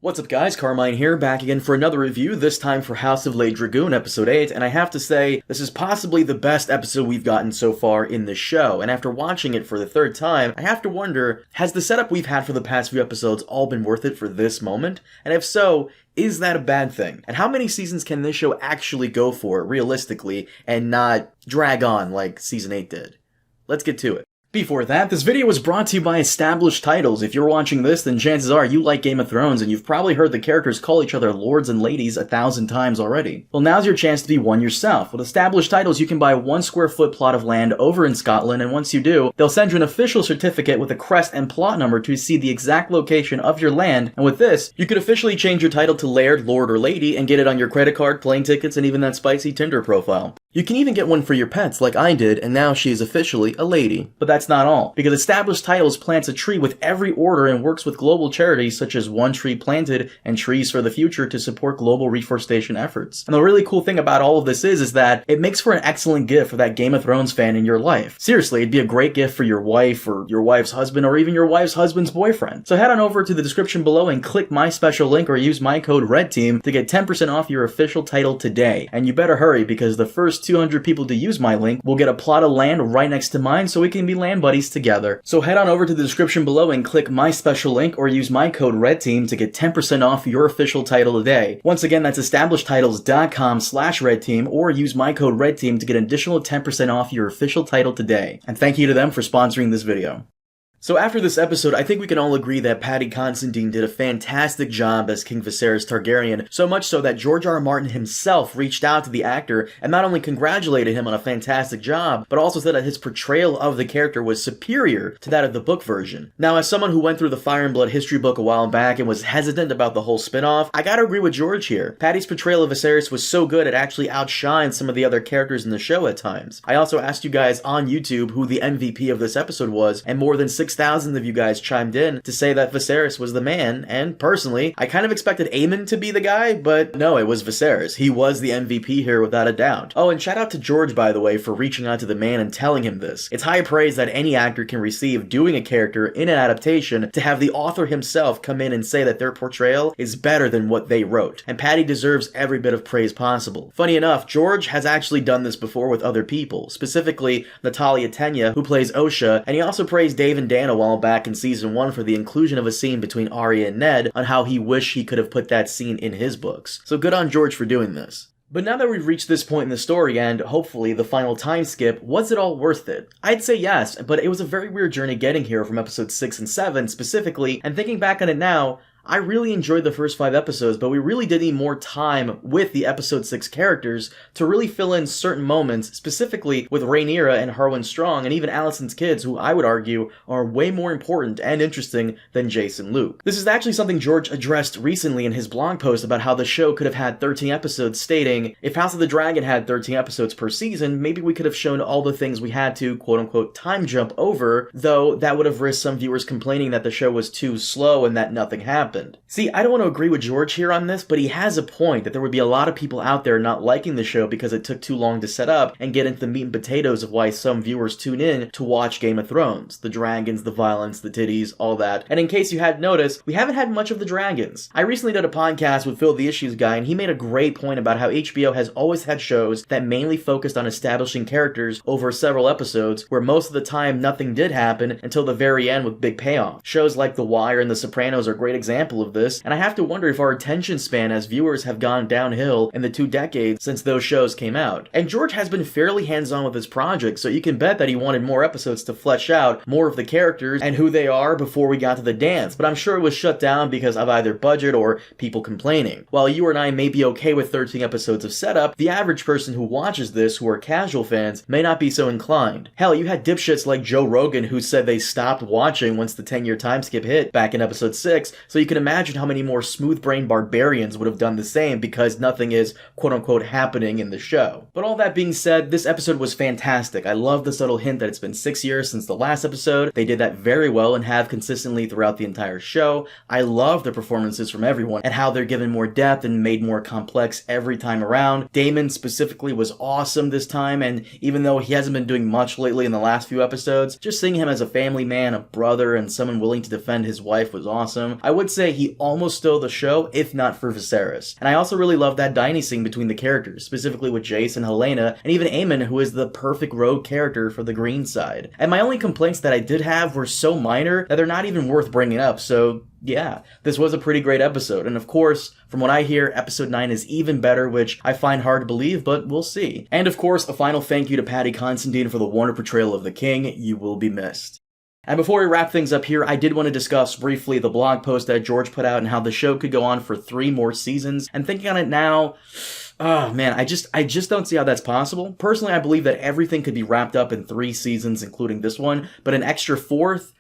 What's up guys, Carmine here, back again for another review, this time for House of Dragoon episode 8, and I have to say, this is possibly the best episode we've gotten so far in the show, and after watching it for the third time, I have to wonder, has the setup we've had for the past few episodes all been worth it for this moment? And if so, is that a bad thing? And how many seasons can this show actually go for, realistically, and not drag on like Season 8 did? Let's get to it. Before that, this video was brought to you by Established Titles. If you're watching this, then chances are you like Game of Thrones, and you've probably heard the characters call each other lords and ladies 1,000 times already. Well, now's your chance to be one yourself. With Established Titles, you can buy a 1 square foot plot of land over in Scotland, and once you do, they'll send you an official certificate with a crest and plot number to see the exact location of your land, and with this, you could officially change your title to Laird, Lord, or Lady, and get it on your credit card, plane tickets, and even that spicy Tinder profile. You can even get one for your pets, like I did, and now she is officially a lady. But that's not all, because Established Titles plants a tree with every order and works with global charities such as One Tree Planted and Trees for the Future to support global reforestation efforts. And the really cool thing about all of this is that it makes for an excellent gift for that Game of Thrones fan in your life. Seriously, it'd be a great gift for your wife, or your wife's husband, or even your wife's husband's boyfriend. So head on over to the description below and click my special link or use my code RedTeam to get 10% off your official title today. And you better hurry, because the first 200 people to use my link will get a plot of land right next to mine so we can be land buddies together. So head on over to the description below and click my special link or use my code RedTeam to get 10% off your official title today. Once again, that's establishedtitles.com/RedTeam or use my code RedTeam to get an additional 10% off your official title today. And thank you to them for sponsoring this video. So after this episode, I think we can all agree that Paddy Considine did a fantastic job as King Viserys Targaryen, so much so that George R.R. Martin himself reached out to the actor and not only congratulated him on a fantastic job, but also said that his portrayal of the character was superior to that of the book version. Now, as someone who went through the Fire and Blood history book a while back and was hesitant about the whole spin-off, I gotta agree with George here. Paddy's portrayal of Viserys was so good it actually outshined some of the other characters in the show at times. I also asked you guys on YouTube who the MVP of this episode was, and more than 6,000 of you guys chimed in to say that Viserys was the man, and personally, I kind of expected Aemon to be the guy, but no, it was Viserys. He was the MVP here without a doubt. Oh, and shout out to George, by the way, for reaching out to the man and telling him this. It's high praise that any actor can receive doing a character in an adaptation to have the author himself come in and say that their portrayal is better than what they wrote, and Paddy deserves every bit of praise possible. Funny enough, George has actually done this before with other people, specifically Natalia Tenya, who plays Osha, and he also praised Dave and Dan a while back in season 1 for the inclusion of a scene between Arya and Ned on how he wished he could have put that scene in his books. So good on George for doing this. But now that we've reached this point in the story and, hopefully, the final time skip, was it all worth it? I'd say yes, but it was a very weird journey getting here from episodes 6 and 7 specifically, and thinking back on it now, I really enjoyed the first 5 episodes, but we really did need more time with the episode 6 characters to really fill in certain moments, specifically with Rhaenyra and Harwin Strong, and even Alicent's kids, who I would argue are way more important and interesting than Jace and Luke. This is actually something George addressed recently in his blog post about how the show could have had 13 episodes, stating, if House of the Dragon had 13 episodes per season, maybe we could have shown all the things we had to, quote-unquote, time jump over, though that would have risked some viewers complaining that the show was too slow and that nothing happened. See, I don't want to agree with George here on this, but he has a point that there would be a lot of people out there not liking the show because it took too long to set up and get into the meat and potatoes of why some viewers tune in to watch Game of Thrones. The dragons, the violence, the titties, all that. And in case you hadn't noticed, we haven't had much of the dragons. I recently did a podcast with Phil the Issues Guy, and he made a great point about how HBO has always had shows that mainly focused on establishing characters over several episodes, where most of the time nothing did happen until the very end with big payoff. Shows like The Wire and The Sopranos are great examples of this, and I have to wonder if our attention span as viewers have gone downhill in the 2 decades since those shows came out. And George has been fairly hands-on with his project, so you can bet that he wanted more episodes to flesh out more of the characters and who they are before we got to the dance, but I'm sure it was shut down because of either budget or people complaining. While you and I may be okay with 13 episodes of setup, the average person who watches this, who are casual fans, may not be so inclined. Hell, you had dipshits like Joe Rogan who said they stopped watching once the 10-year time skip hit back in episode 6, so you can imagine how many more smooth-brained barbarians would have done the same because nothing is quote-unquote happening in the show. But all that being said, this episode was fantastic. I love the subtle hint that it's been 6 years since the last episode. They did that very well and have consistently throughout the entire show. I love the performances from everyone and how they're given more depth and made more complex every time around. Daemon specifically was awesome this time, and even though he hasn't been doing much lately in the last few episodes, just seeing him as a family man, a brother, and someone willing to defend his wife was awesome. I would say say he almost stole the show, if not for Viserys. And I also really love that dining scene between the characters, specifically with Jace and Helena, and even Aemon, who is the perfect rogue character for the green side. And my only complaints that I did have were so minor that they're not even worth bringing up, so yeah, this was a pretty great episode. And of course, from what I hear, episode 9 is even better, which I find hard to believe, but we'll see. And of course, a final thank you to Paddy Considine for the Warner portrayal of the king. You will be missed. And before we wrap things up here, I did want to discuss briefly the blog post that George put out and how the show could go on for 3 more seasons. And thinking on it now, oh man, I just don't see how that's possible. Personally, I believe that everything could be wrapped up in 3 seasons, including this one, but an extra 4th?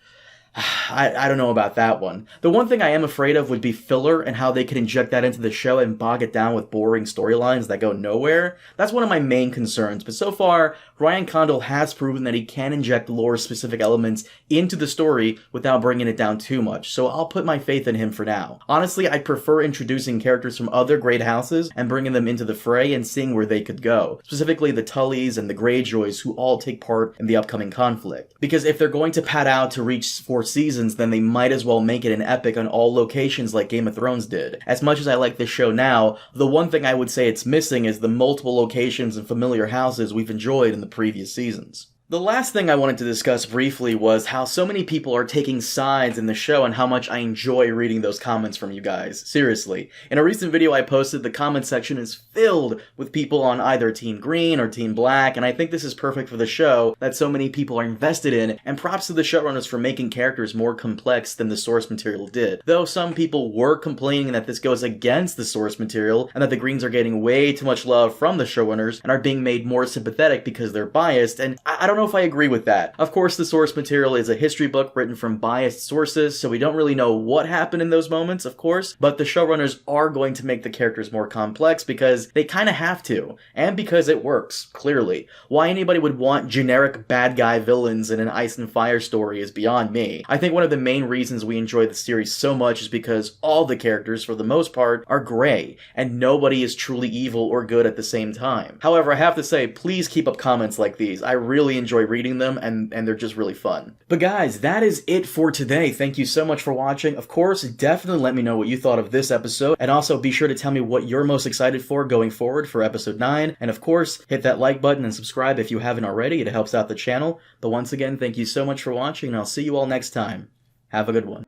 I don't know about that one. The one thing I am afraid of would be filler and how they could inject that into the show and bog it down with boring storylines that go nowhere. That's one of my main concerns, but so far, Ryan Condal has proven that he can inject lore-specific elements into the story without bringing it down too much, so I'll put my faith in him for now. Honestly, I prefer introducing characters from other great houses and bringing them into the fray and seeing where they could go, specifically the Tullys and the Greyjoys, who all take part in the upcoming conflict. Because if they're going to pad out to reach 4 seasons, then they might as well make it an epic on all locations like Game of Thrones did. As much as I like this show now, the one thing I would say it's missing is the multiple locations and familiar houses we've enjoyed in the previous seasons. The last thing I wanted to discuss briefly was how so many people are taking sides in the show and how much I enjoy reading those comments from you guys. Seriously. In a recent video I posted, the comment section is filled with people on either Team Green or Team Black, and I think this is perfect for the show that so many people are invested in, and props to the showrunners for making characters more complex than the source material did. Though some people were complaining that this goes against the source material, and that the Greens are getting way too much love from the showrunners and are being made more sympathetic because they're biased, and I don't know if I agree with that. Of course, the source material is a history book written from biased sources, so we don't really know what happened in those moments, of course, but the showrunners are going to make the characters more complex because they kind of have to, and because it works, clearly. Why anybody would want generic bad guy villains in an Ice and Fire story is beyond me. I think one of the main reasons we enjoy the series so much is because all the characters, for the most part, are gray, and nobody is truly evil or good at the same time. However, I have to say, please keep up comments like these. I really enjoy reading them, and they're just really fun. But guys, that is it for today. Thank you so much for watching. Of course, definitely let me know what you thought of this episode, and also be sure to tell me what you're most excited for going forward for episode 9, and of course, hit that like button and subscribe if you haven't already. It helps out the channel. But once again, thank you so much for watching, and I'll see you all next time. Have a good one.